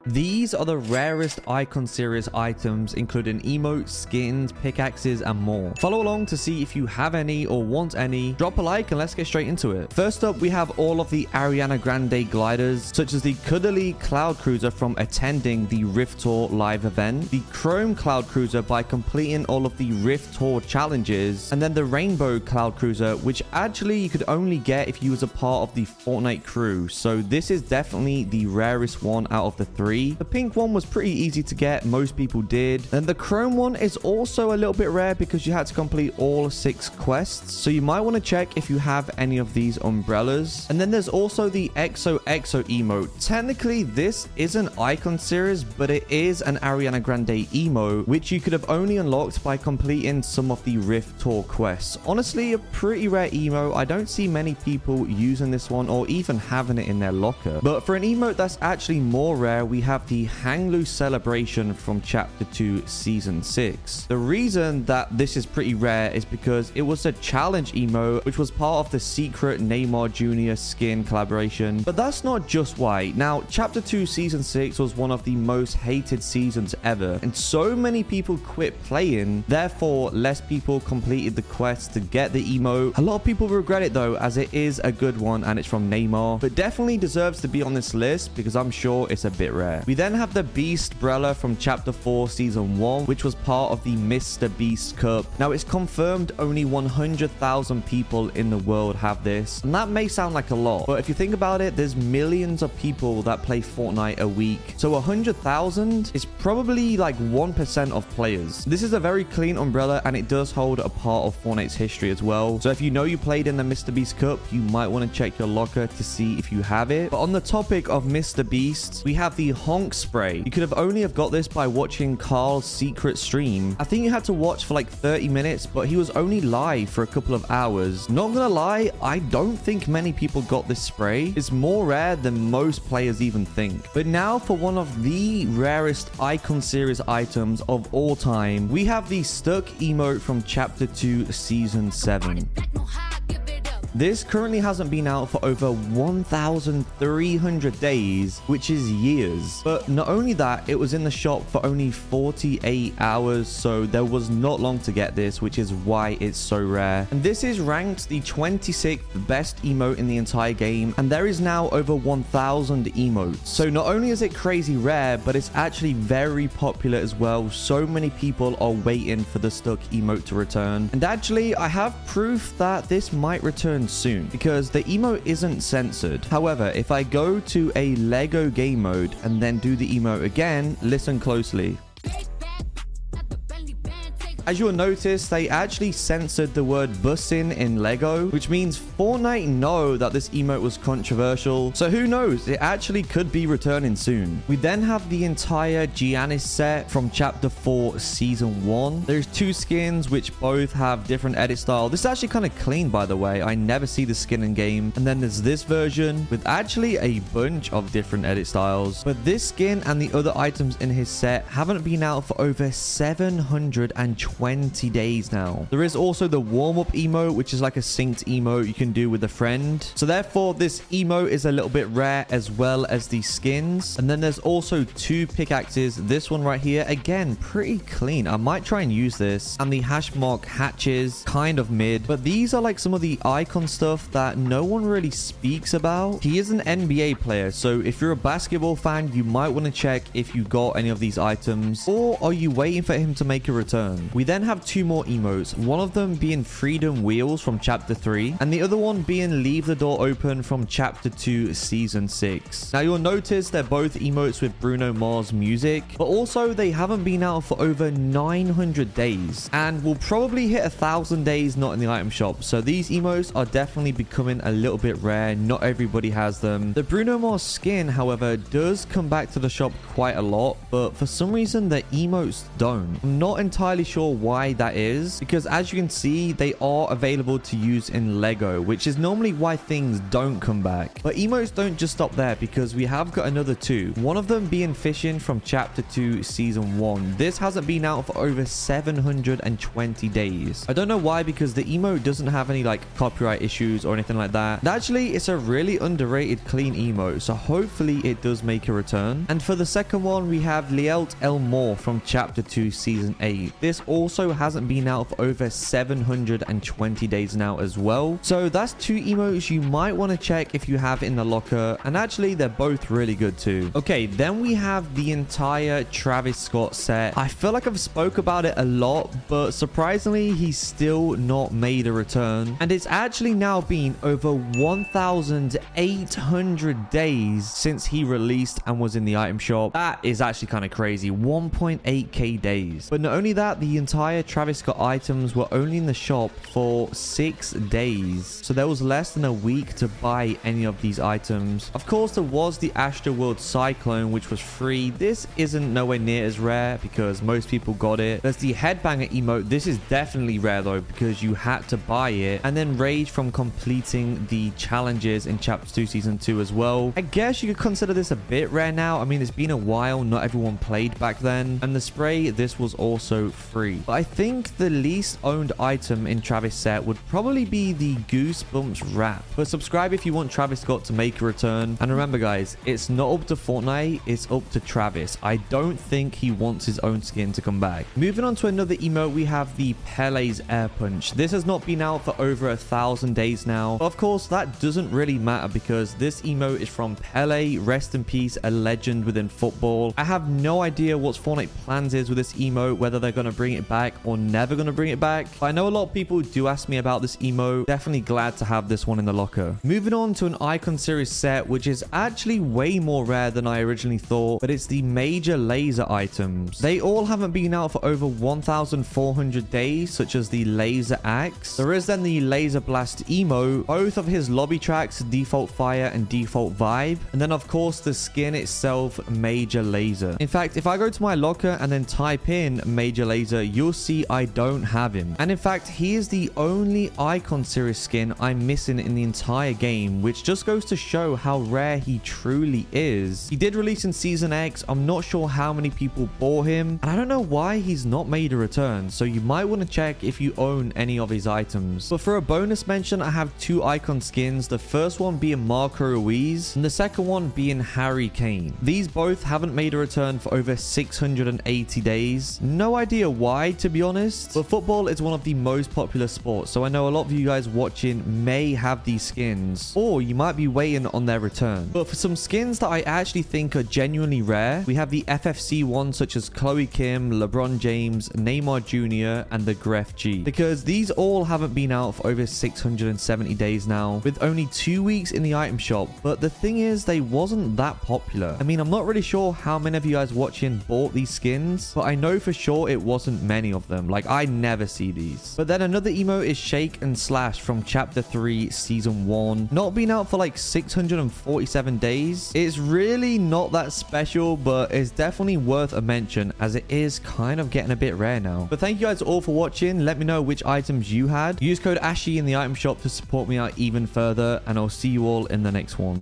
These are the rarest icon series items, including emotes, skins, pickaxes, and more. Follow along to see if you have any or want any. Drop a like and let's get straight into it. First up, we have all of the Ariana Grande gliders, such as the cuddly cloud cruiser from attending the Rift Tour live event, the chrome cloud cruiser by completing all of the Rift Tour challenges, and then the rainbow cloud cruiser, which actually you could only get if you was a part of the Fortnite crew. So this is definitely the rarest one out of the three. The pink one was pretty easy to get, most people did. And the chrome one is also a little bit rare because you had to complete all 6 quests. So you might want to check if you have any of these umbrellas. And then there's also the XOXO emote. Technically, this is an icon series, but it is an Ariana Grande emote, which you could have only unlocked by completing some of the Rift Tour quests. Honestly, a pretty rare emote. I don't see many people using this one or even having it in their locker. But for an emote that's actually more rare, we have the Hang Loose celebration from Chapter 2 Season 6. The reason that this is pretty rare is because it was a challenge emote, which was part of the secret Neymar Jr skin collaboration. But that's not just why. Now, Chapter 2 Season 6 was one of the most hated seasons ever, and so many people quit playing, therefore less people completed the quest to get the emote. A lot of people regret it though, as it is a good one and it's from Neymar, but definitely deserves to be on this list because I'm sure it's a bit rare. We then have the Beast umbrella from Chapter 4 Season 1, which was part of the MrBeast Cup. Now, it's confirmed only 100,000 people in the world have this, and that may sound like a lot, but if you think about it, there's millions of people that play Fortnite a week, so 100,000 is probably like 1% of players. This is a very clean umbrella, and it does hold a part of Fortnite's history as well, so if you know you played in the MrBeast Cup, you might want to check your locker to see if you have it. But on the topic of MrBeast, we have the honk spray. You could have only have got this by watching Carl's secret stream. I think you had to watch for like 30 minutes, but he was only live for a couple of hours. Not gonna lie, I don't think many people got this spray. It's more rare than most players even think. But now for one of the rarest icon series items of all time, we have the stuck emote from Chapter 2 Season 7. This currently hasn't been out for over 1,300 days, which is years. But not only that, it was in the shop for only 48 hours, so there was not long to get this, which is why it's so rare. And this is ranked the 26th best emote in the entire game, and there is now over 1,000 emotes. So not only is it crazy rare, but it's actually very popular as well. So many people are waiting for the stuck emote to return. And actually, I have proof that this might return soon because the emote isn't censored. However, if I go to a Lego game mode and then do the emote again, listen closely. As you'll notice, they actually censored the word bussin in Lego, which means Fortnite know that this emote was controversial. So who knows, it actually could be returning soon. We then have the entire Giannis set from Chapter 4 Season 1. There's 2 skins which both have different edit style. This is actually kind of clean, by the way. I never see the skin in game. And then there's this version with actually a bunch of different edit styles. But this skin and the other items in his set haven't been out for over 720 days now. There is also the warm-up emote, which is like a synced emote you can do with a friend. So therefore, this emote is a little bit rare as well as the skins. And then there's also 2 pickaxes. This one right here, again, pretty clean. I might try and use this. And the hash mark hatches, kind of mid. But these are like some of the icon stuff that no one really speaks about. He is an NBA player, so if you're a basketball fan, you might want to check if you got any of these items, or are you waiting for him to make a return? We then have 2 more emotes, one of them being Freedom Wheels from Chapter 3, and the other one being Leave the Door Open from Chapter 2 Season 6. Now you'll notice they're both emotes with Bruno Mars music, but also they haven't been out for over 900 days, and will probably hit 1,000 days not in the item shop. So these emotes are definitely becoming a little bit rare. Not everybody has them. The Bruno Mars skin, however, does come back to the shop quite a lot, but for some reason the emotes don't. I'm not entirely sure why that is, because as you can see, they are available to use in Lego, which is normally why things don't come back. But emotes don't just stop there, because we have got another two. One of them being fishing from chapter 2 season 1. This hasn't been out for over 720 days. I don't know why, because the emote doesn't have any like copyright issues or anything like that. And actually, it's a really underrated clean emote, so hopefully it does make a return. And for the second one, we have Lielt Elmore from chapter 2 season 8. This also hasn't been out for over 720 days now as well. So that's two emotes you might want to check if you have in the locker, and actually they're both really good too. Okay, then we have the entire Travis Scott set. I feel like I've spoke about it a lot, but surprisingly he's still not made a return, and it's actually now been over 1,800 days since he released and was in the item shop. That is actually kind of crazy. 1.8k days. But not only that, the entire Travis Scott items were only in the shop for 6 days, so there was less than a week to buy any of these items. Of course, there was the Astroworld Cyclone, which was free. This isn't nowhere near as rare because most people got it. There's the Headbanger emote. This is definitely rare though, because you had to buy it. And then Rage from completing the challenges in chapter 2 season 2 as well. I guess you could consider this a bit rare now. I mean, it's been a while, not everyone played back then. And the spray, this was also free. But I think the least owned item in Travis set would probably be the Goosebumps wrap. But subscribe if you want Travis Scott to make a return. And remember guys, it's not up to Fortnite, it's up to Travis. I don't think he wants his own skin to come back. Moving on to another emote, we have the Pele's Air Punch. This has not been out for over 1,000 days now. But of course, that doesn't really matter because this emote is from Pele, rest in peace, a legend within football. I have no idea what Fortnite plans is with this emote, whether they're going to bring it back or never going to bring it back. But I know a lot of people do ask me about this emote. Definitely glad to have this one in the locker. Moving on to an Icon Series set, which is actually way more rare than I originally thought, but it's the major Lazer items. They all haven't been out for over 1,400 days, such as the Lazer Axe. There is then the Laser Blast emote, both of his lobby tracks, Default Fire and Default Vibe, and then of course the skin itself, Major Lazer. In fact, if I go to my locker and then type in Major Lazer, you'll see I don't have him. And in fact, he is the only Icon Series skin I'm missing in the entire game, which just goes to show how rare he truly is. He did release in Season X. I'm not sure how many people bought him, and I don't know why he's not made a return, so you might want to check if you own any of his items. But for a bonus mention, I have two Icon skins, the first one being Marco Ruiz, and the second one being Harry Kane. These both haven't made a return for over 680 days. No idea why, to be honest, but football is one of the most popular sports, so I know a lot of you guys watching may have these skins, or you might be waiting on their return. But for some skins that I actually think are genuinely rare, we have the FFC ones such as Chloe Kim, LeBron James, Neymar Jr, and the Gref G, because these all haven't been out for over 670 days now, with only 2 weeks in the item shop. But the thing is, they wasn't that popular. I mean, I'm not really sure how many of you guys watching bought these skins, but I know for sure it wasn't many of them. Like, I never see these. But then another emote is Shake and Slash from chapter 3 season 1, not been out for like 647 days. It's really not that special, but it's definitely worth a mention as it is kind of getting a bit rare now. But thank you guys all for watching. Let me know which items you had. Use code ASHY in the item shop to support me out even further, and I'll see you all in the next one.